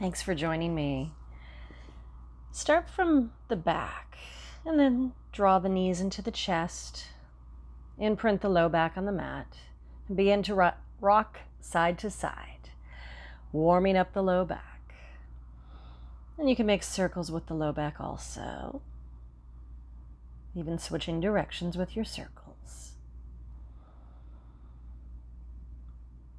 Thanks for joining me. Start from the back and then draw the knees into the chest. Imprint the low back on the mat and begin to rock side to side, warming up the low back. And you can make circles with the low back also, even switching directions with your circles.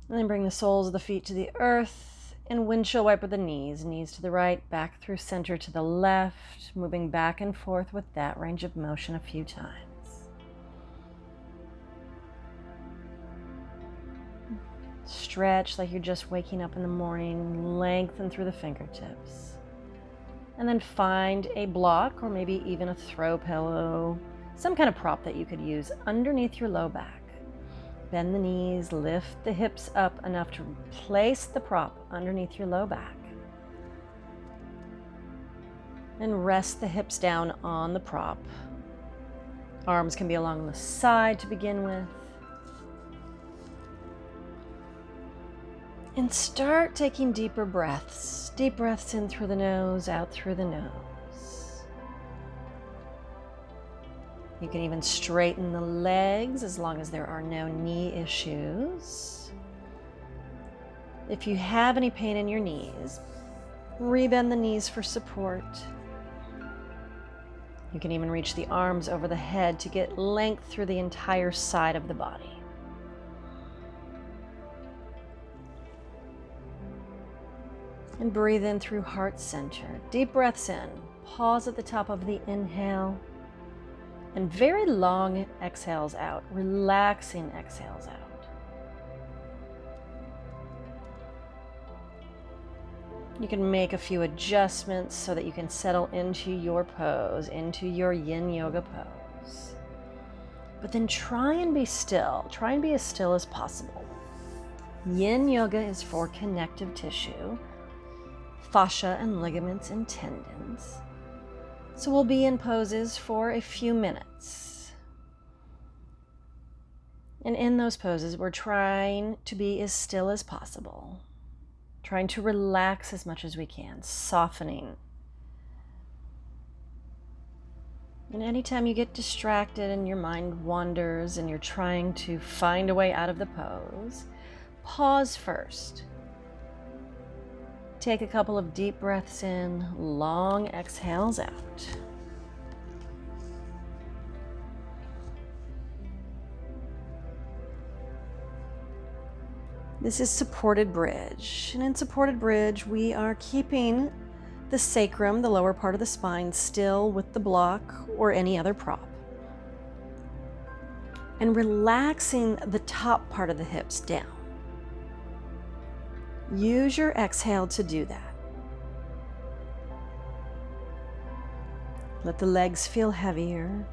And then bring the soles of the feet to the earth and windshield wiper the knees to the right, back through center to the left, moving back and forth with that range of motion a few times. Stretch like you're just waking up in the morning, lengthen through the fingertips. And then find a block or maybe even a throw pillow, some kind of prop that you could use underneath your low back. Bend the knees, lift the hips up enough to place the prop underneath your low back. And rest the hips down on the prop. Arms can be along the side to begin with. And start taking deeper breaths. Deep breaths in through the nose, out through the nose. You can even straighten the legs as long as there are no knee issues. If you have any pain in your knees, rebend the knees for support. You can even reach the arms over the head to get length through the entire side of the body. And breathe in through heart center. Deep breaths in. Pause at the top of the inhale. And very long exhales out, relaxing exhales out. You can make a few adjustments so that you can settle into your pose, into your yin yoga pose. But then try and be still. Try and be as still as possible. Yin yoga is for connective tissue, fascia and ligaments and tendons. So we'll be in poses for a few minutes. And in those poses, we're trying to be as still as possible, trying to relax as much as we can, softening. And anytime you get distracted and your mind wanders and you're trying to find a way out of the pose, pause first. Take a couple of deep breaths in, long exhales out. This is supported bridge. And in supported bridge, we are keeping the sacrum, the lower part of the spine, still with the block or any other prop. And relaxing the top part of the hips down. Use your exhale to do that. Let the legs feel heavier.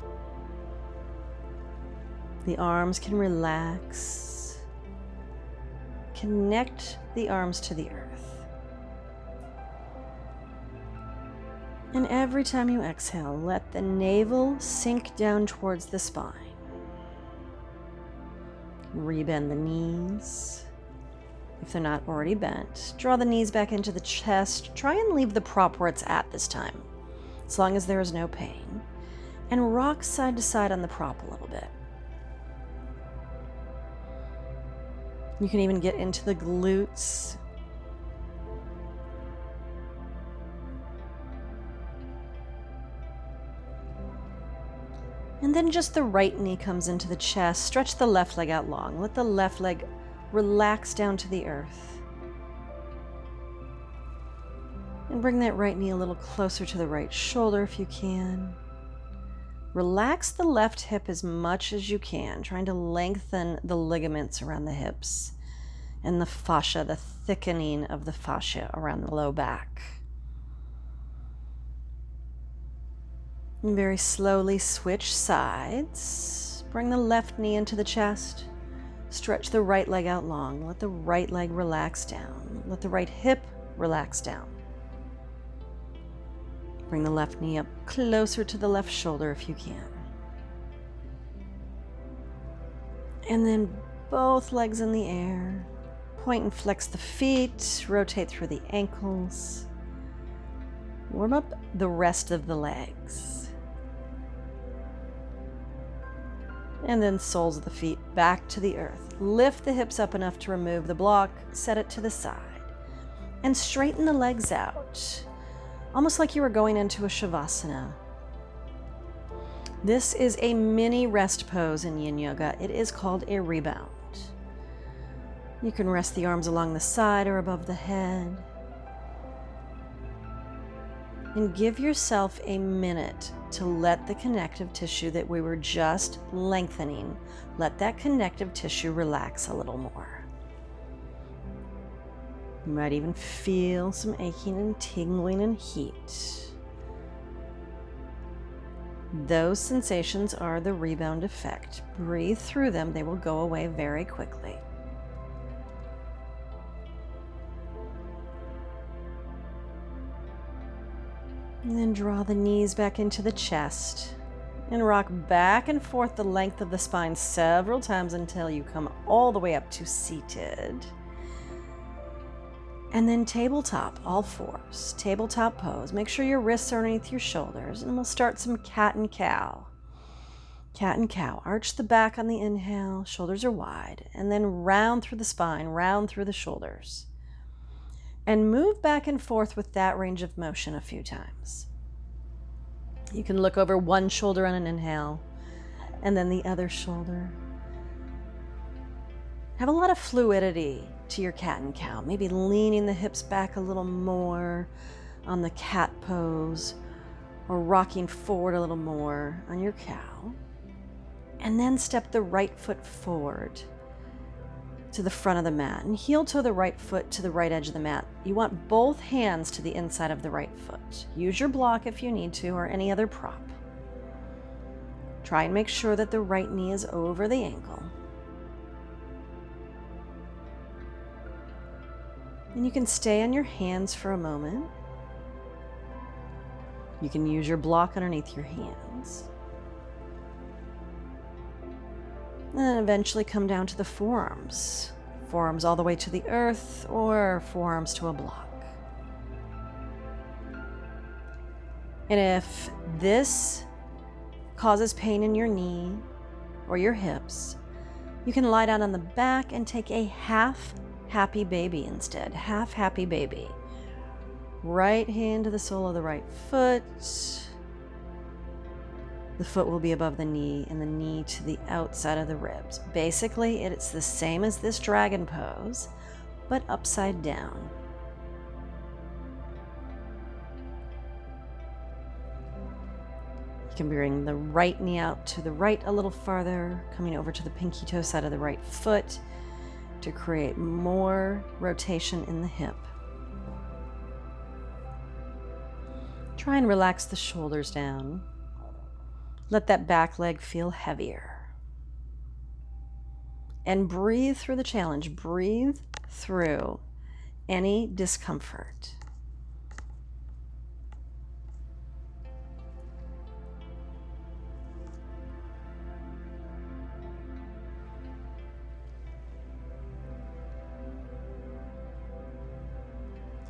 The arms can relax. Connect the arms to the earth. And every time you exhale, let the navel sink down towards the spine. Rebend the knees. If they're not already bent, draw the knees back into the chest. Try and leave the prop where it's at this time, as long as there is no pain. And rock side to side on the prop a little bit. You can even get into the glutes. And then just the right knee comes into the chest. Stretch the left leg out long. Let the left leg relax down to the earth. And bring that right knee a little closer to the right shoulder if you can. Relax the left hip as much as you can, trying to lengthen the ligaments around the hips and the fascia, the thickening of the fascia around the low back. And very slowly switch sides. Bring the left knee into the chest. Stretch the right leg out long. Let the right leg relax down. Let the right hip relax down. Bring the left knee up closer to the left shoulder if you can. And then both legs in the air. Point and flex the feet, rotate through the ankles. Warm up the rest of the legs. And then soles of the feet back to the earth. Lift the hips up enough to remove the block, set it to the side. And straighten the legs out, almost like you were going into a Shavasana. This is a mini rest pose in Yin Yoga. It is called a rebound. You can rest the arms along the side or above the head. And give yourself a minute to let the connective tissue that we were just lengthening, let that connective tissue relax a little more. You might even feel some aching and tingling and heat. Those sensations are the rebound effect. Breathe through them, they will go away very quickly. And then draw the knees back into the chest and rock back and forth the length of the spine several times until you come all the way up to seated. And then tabletop, all fours, tabletop pose. Make sure your wrists are underneath your shoulders, and we'll start some cat and cow. Cat and cow. Arch the back on the inhale, shoulders are wide, and then round through the spine, round through the shoulders. And move back and forth with that range of motion a few times. You can look over one shoulder on an inhale, and then the other shoulder. Have a lot of fluidity to your cat and cow, maybe leaning the hips back a little more on the cat pose, or rocking forward a little more on your cow. And then step the right foot forward to the front of the mat and heel toe the right foot to the right edge of the mat. You want both hands to the inside of the right foot. Use your block if you need to, or any other prop. Try and make sure that the right knee is over the ankle. And you can stay on your hands for a moment. You can use your block underneath your hands. And then eventually come down to the forearms. Forearms all the way to the earth, or forearms to a block. And if this causes pain in your knee or your hips, you can lie down on the back and take a half happy baby instead. Half happy baby. Right hand to the sole of the right foot. The foot will be above the knee and the knee to the outside of the ribs. Basically, it's the same as this dragon pose, but upside down. You can bring the right knee out to the right a little farther, coming over to the pinky toe side of the right foot to create more rotation in the hip. Try and relax the shoulders down. Let that back leg feel heavier. And breathe through the challenge. Breathe through any discomfort.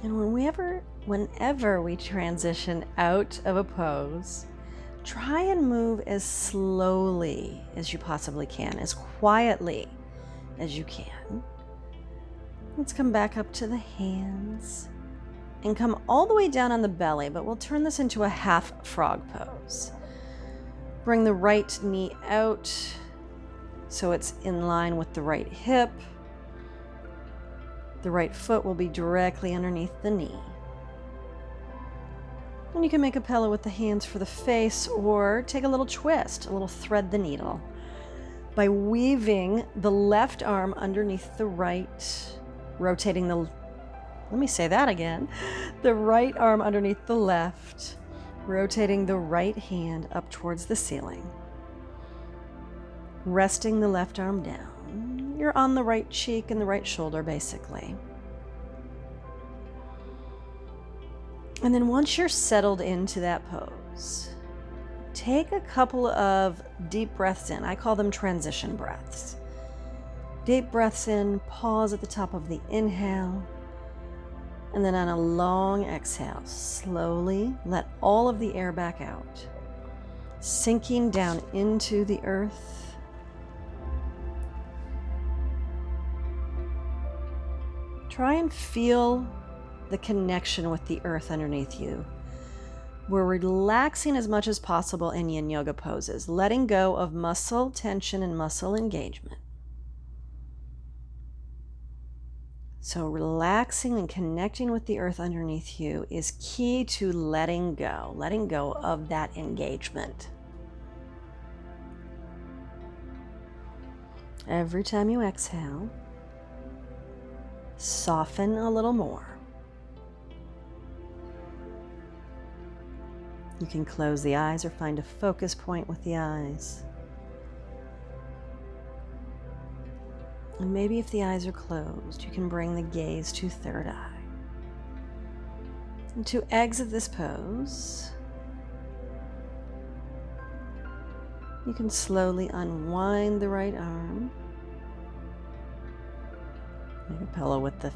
And whenever we transition out of a pose, try and move as slowly as you possibly can, as quietly as you can. Let's come back up to the hands and come all the way down on the belly, but we'll turn this into a half frog pose. Bring the right knee out so it's in line with the right hip. The right foot will be directly underneath the knee. And you can make a pillow with the hands for the face, or take a little twist, a little thread the needle, by weaving the left arm underneath the right, rotating the, let me say that again, the right arm underneath the left, rotating the right hand up towards the ceiling, resting the left arm down. You're on the right cheek and the right shoulder, basically. And then once you're settled into that pose, take a couple of deep breaths in. I call them transition breaths. deep breaths in, pause at the top of the inhale, and then on a long exhale, slowly let all of the air back out, sinking down into the earth. Try and feel the connection with the earth underneath you. We're relaxing as much as possible in yin yoga poses, letting go of muscle tension and muscle engagement. So relaxing and connecting with the earth underneath you is key to letting go of that engagement. Every time you exhale, soften a little more. You can close the eyes or find a focus point with the eyes. And maybe if the eyes are closed, you can bring the gaze to third eye. And to exit this pose, you can slowly unwind the right arm. Make a pillow with the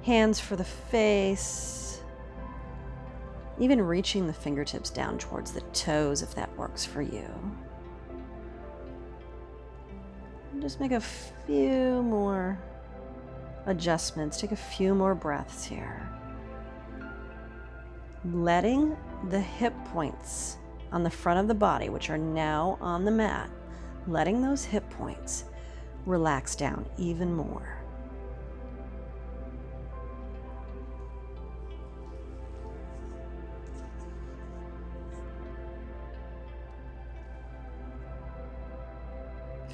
hands for the face. Even reaching the fingertips down towards the toes if that works for you. Just make a few more adjustments. Take a few more breaths here. Letting the hip points on the front of the body, which are now on the mat, letting those hip points relax down even more.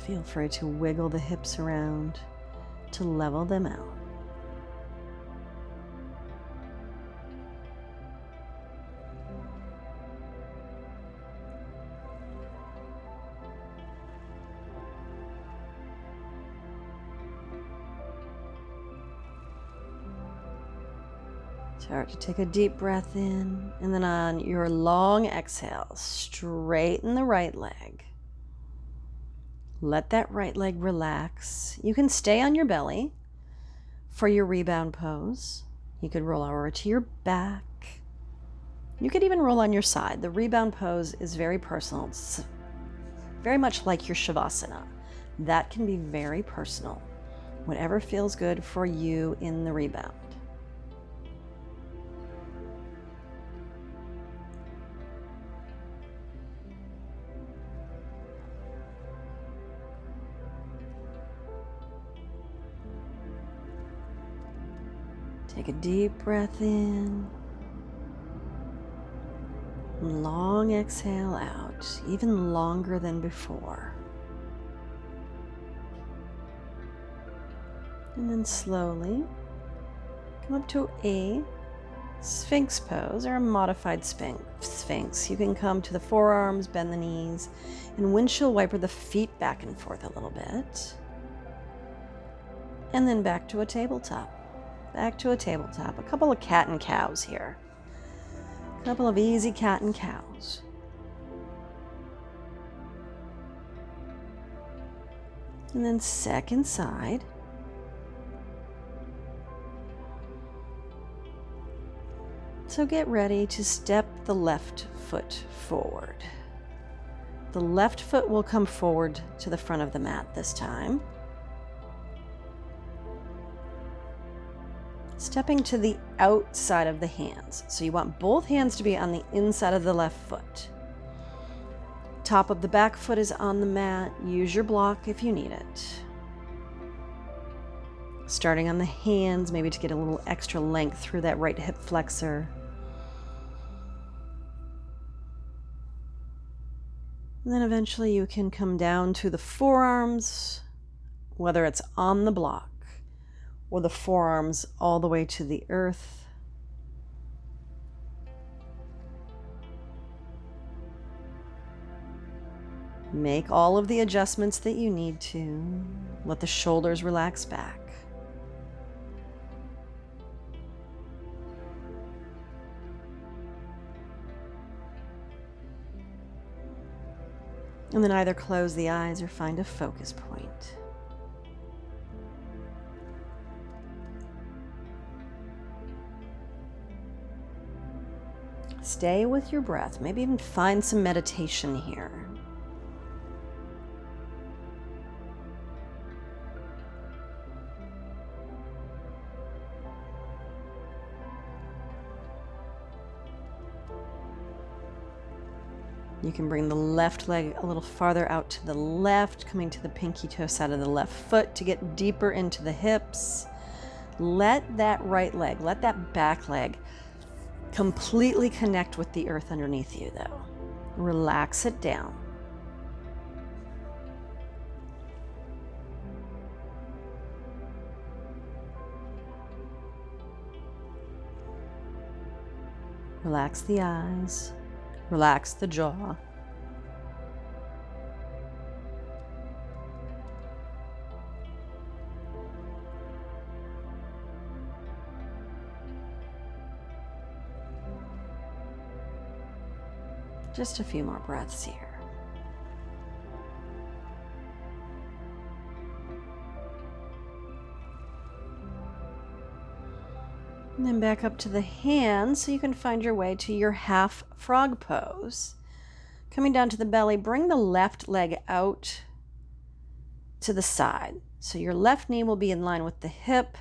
Feel free to wiggle the hips around to level them out. Start to take a deep breath in, and then on your long exhale, straighten the right leg. Let that right leg relax. You can stay on your belly for your rebound pose. You could roll over to your back. You could even roll on your side. The rebound pose is very personal. It's very much like your Shavasana. That can be very personal. Whatever feels good for you in the rebound. Take a deep breath in, long exhale out, even longer than before. And then slowly come up to a Sphinx pose or a modified Sphinx. You can come to the forearms, bend the knees, and windshield wiper the feet back and forth a little bit. And then back to a tabletop. Back to a tabletop. A couple of cat and cows here. A couple of easy cat and cows. And then second side. So get ready to step the left foot forward. The left foot will come forward to the front of the mat this time. Stepping to the outside of the hands. So you want both hands to be on the inside of the left foot. Top of the back foot is on the mat. Use your block if you need it. Starting on the hands, maybe to get a little extra length through that right hip flexor. And then eventually you can come down to the forearms, whether it's on the block or the forearms all the way to the earth. Make all of the adjustments that you need to. Let the shoulders relax back. And then either close the eyes or find a focus point. Stay with your breath. Maybe even find some meditation here. You can bring the left leg a little farther out to the left, coming to the pinky toe side of the left foot to get deeper into the hips. Let that right leg, let that back leg completely connect with the earth underneath you, though. Relax it down. Relax the eyes. Relax the jaw. Just a few more breaths here. And then back up to the hands so you can find your way to your half frog pose. Coming down to the belly, bring the left leg out to the side. So your left knee will be in line with the hip.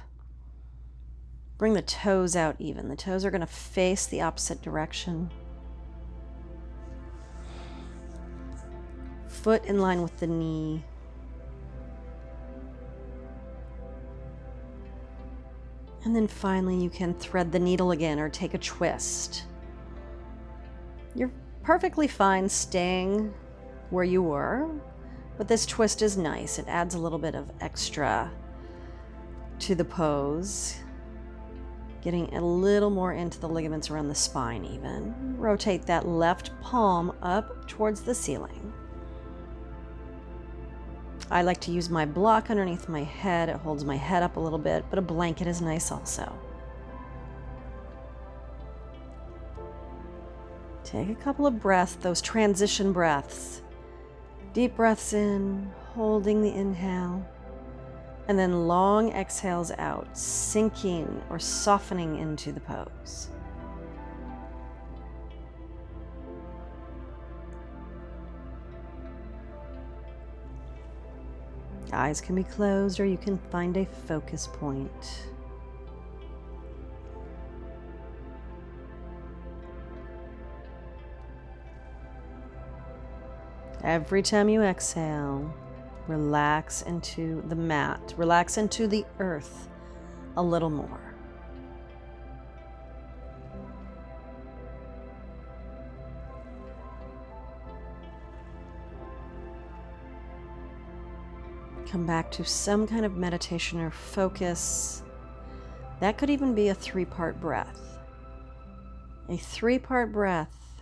Bring the toes out even. The toes are going to face the opposite direction. Foot in line with the knee. And then finally you can thread the needle again or take a twist. You're perfectly fine staying where you were, but this twist is nice. It adds a little bit of extra to the pose, getting a little more into the ligaments around the spine even. Rotate that left palm up towards the ceiling. I like to use my block underneath my head. It holds my head up a little bit, but a blanket is nice also. Take a couple of breaths, those transition breaths. Deep breaths in, holding the inhale, and then long exhales out, sinking or softening into the pose. Eyes can be closed or you can find a focus point. Every time you exhale, relax into the mat, relax into the earth a little more. Come back to some kind of meditation or focus. That could even be a 3-part breath. A 3-part breath,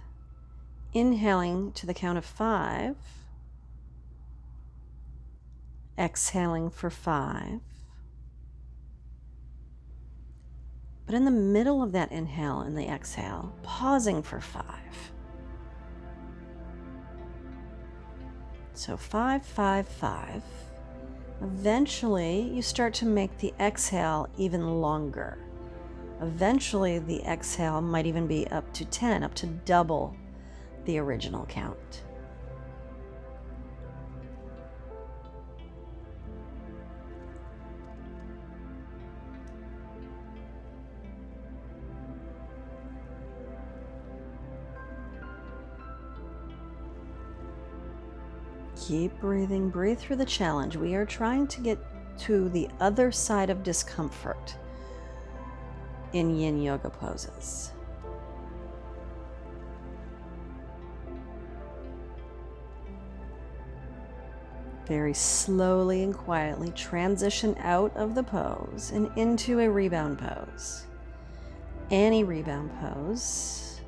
inhaling to the count of 5, exhaling for 5. But in the middle of that inhale and the exhale, pausing for 5. So 5, 5, 5. Eventually, you start to make the exhale even longer. Eventually, the exhale might even be up to 10, up to double the original count. Keep breathing, breathe through the challenge. We are trying to get to the other side of discomfort in yin yoga poses. Very slowly and quietly transition out of the pose and into a rebound pose. Any rebound pose.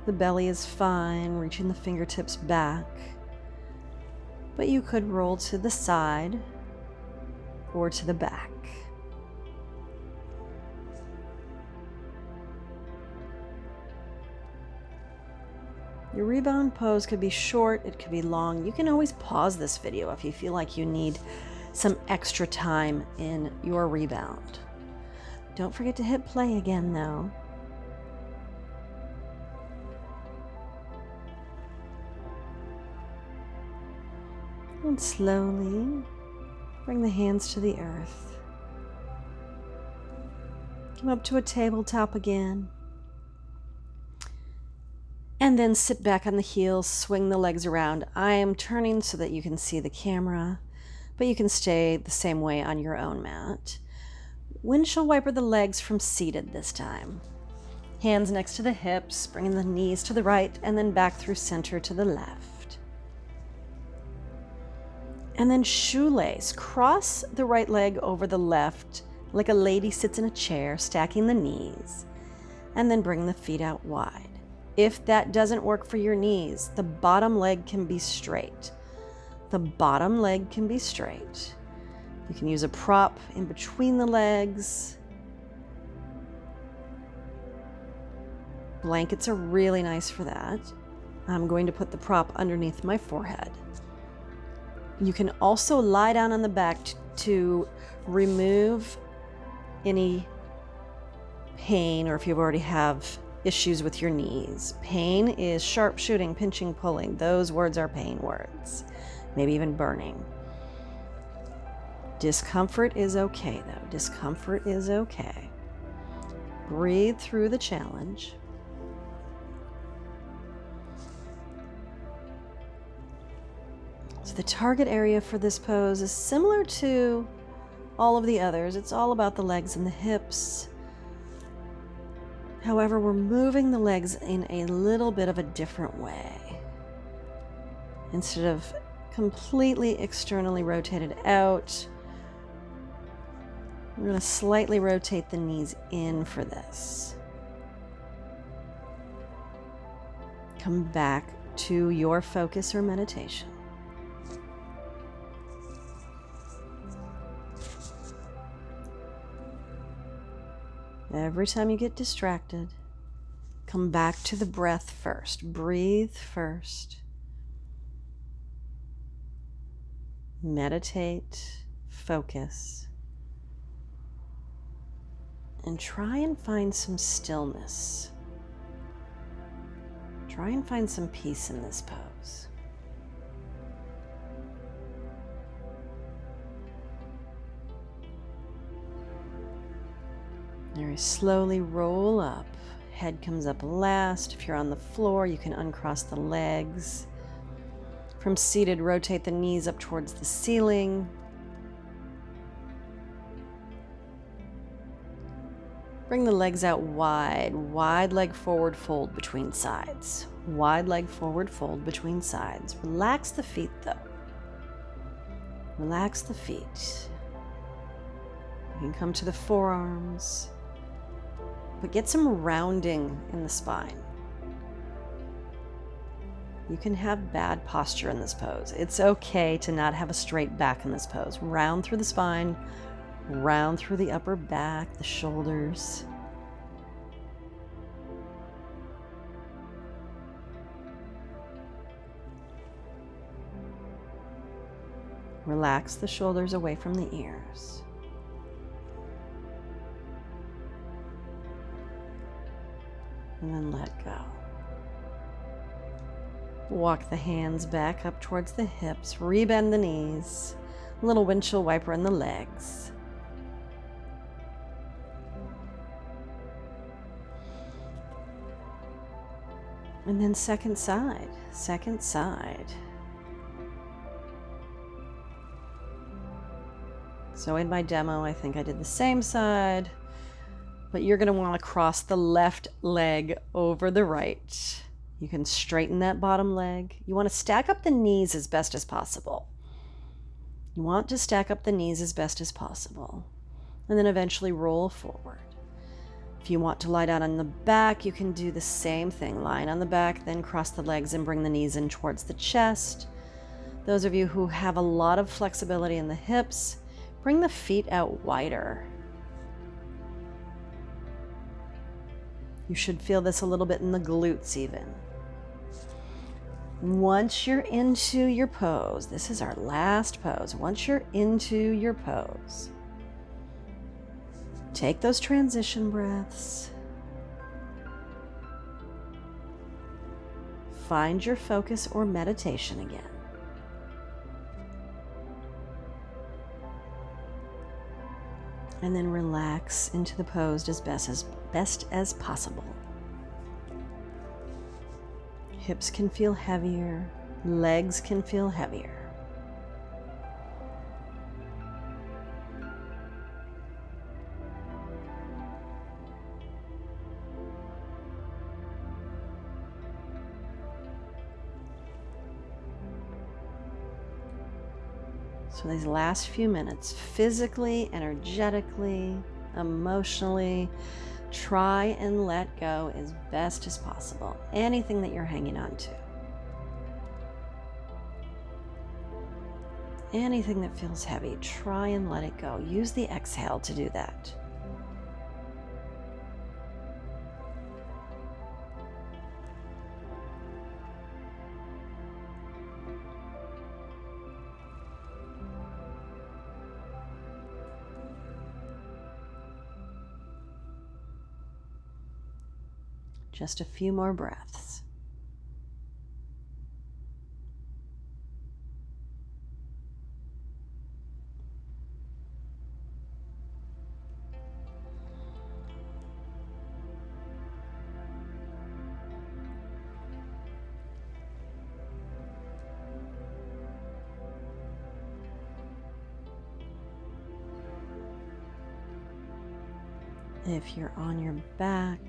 The belly is fine, reaching the fingertips back. But you could roll to the side or to the back. Your rebound pose could be short, it could be long. You can always pause this video if you feel like you need some extra time in your rebound. Don't forget to hit play again though. And slowly bring the hands to the earth. Come up to a tabletop again. And then sit back on the heels, swing the legs around. I am turning so that you can see the camera, but you can stay the same way on your own mat. Windshield wiper the legs from seated this time. Hands next to the hips, bringing the knees to the right and then back through center to the left. And then shoelace. Cross the right leg over the left like a lady sits in a chair, stacking the knees. And then bring the feet out wide. If that doesn't work for your knees, the bottom leg can be straight. The bottom leg can be straight. You can use a prop in between the legs. Blankets are really nice for that. I'm going to put the prop underneath my forehead. You can also lie down on the back to remove any pain, or if you already have issues with your knees. Pain is sharp shooting, pinching, pulling. Those words are pain words. Maybe even burning. Discomfort is okay though. Discomfort is okay. Breathe through the challenge. So the target area for this pose is similar to all of the others. It's all about the legs and the hips. However, we're moving the legs in a little bit of a different way. Instead of completely externally rotated out, we're going to slightly rotate the knees in for this. Come back to your focus or meditation. Every time you get distracted, come back to the breath first. Breathe first. Meditate, focus, and try and find some stillness. Try and find some peace in this pose. Very slowly roll up. Head comes up last. If you're on the floor, you can uncross the legs. From seated, rotate the knees up towards the ceiling. Bring the legs out wide. Wide leg forward fold between sides. Wide leg forward fold between sides. Relax the feet though. Relax the feet. You can come to the forearms, but get some rounding in the spine. You can have bad posture in this pose. It's okay to not have a straight back in this pose. Round through the spine, round through the upper back, the shoulders. Relax the shoulders away from the ears. And then let go. Walk the hands back up towards the hips, rebend the knees, a little windshield wiper in the legs. And then second side, second side. So in my demo, I think I did the same side, but you're going to want to cross the left leg over the right. You can straighten that bottom leg. You want to stack up the knees as best as possible. You want to stack up the knees as best as possible, and then eventually roll forward. If you want to lie down on the back, you can do the same thing. Lying on the back, then cross the legs and bring the knees in towards the chest. Those of you who have a lot of flexibility in the hips, bring the feet out wider. You should feel this a little bit in the glutes even. Once you're into your pose, this is our last pose. Once you're into your pose, take those transition breaths. Find your focus or meditation again. And then relax into the pose as best as possible. Hips can feel heavier, legs can feel heavier. So these last few minutes, physically, energetically, emotionally, try and let go as best as possible. Anything that you're hanging on to. Anything that feels heavy, try and let it go. Use the exhale to do that. Just a few more breaths. If you're on your back,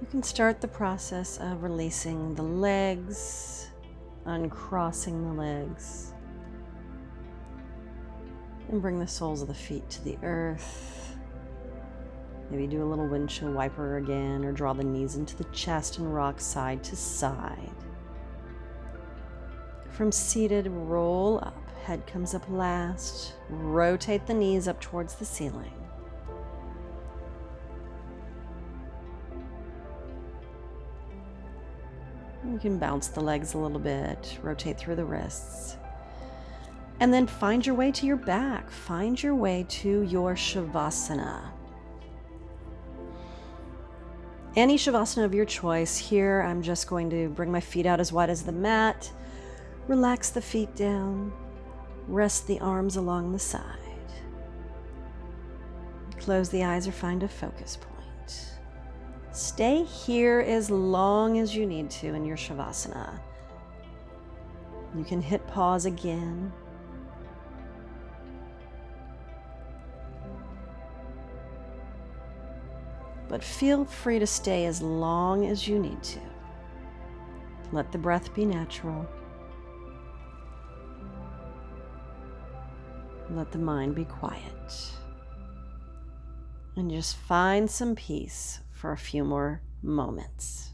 you can start the process of releasing the legs, uncrossing the legs, and bring the soles of the feet to the earth. Maybe do a little windshield wiper again, or draw the knees into the chest and rock side to side. From seated, roll up. Head comes up last. Rotate the knees up towards the ceiling. You can bounce the legs a little bit, rotate through the wrists. And then find your way to your back. Find your way to your Shavasana. Any Shavasana of your choice. Here, I'm just going to bring my feet out as wide as the mat. Relax the feet down. Rest the arms along the side. Close the eyes or find a focus point. Stay here as long as you need to in your Shavasana. You can hit pause again. But feel free to stay as long as you need to. Let the breath be natural. Let the mind be quiet. And just find some peace for a few more moments.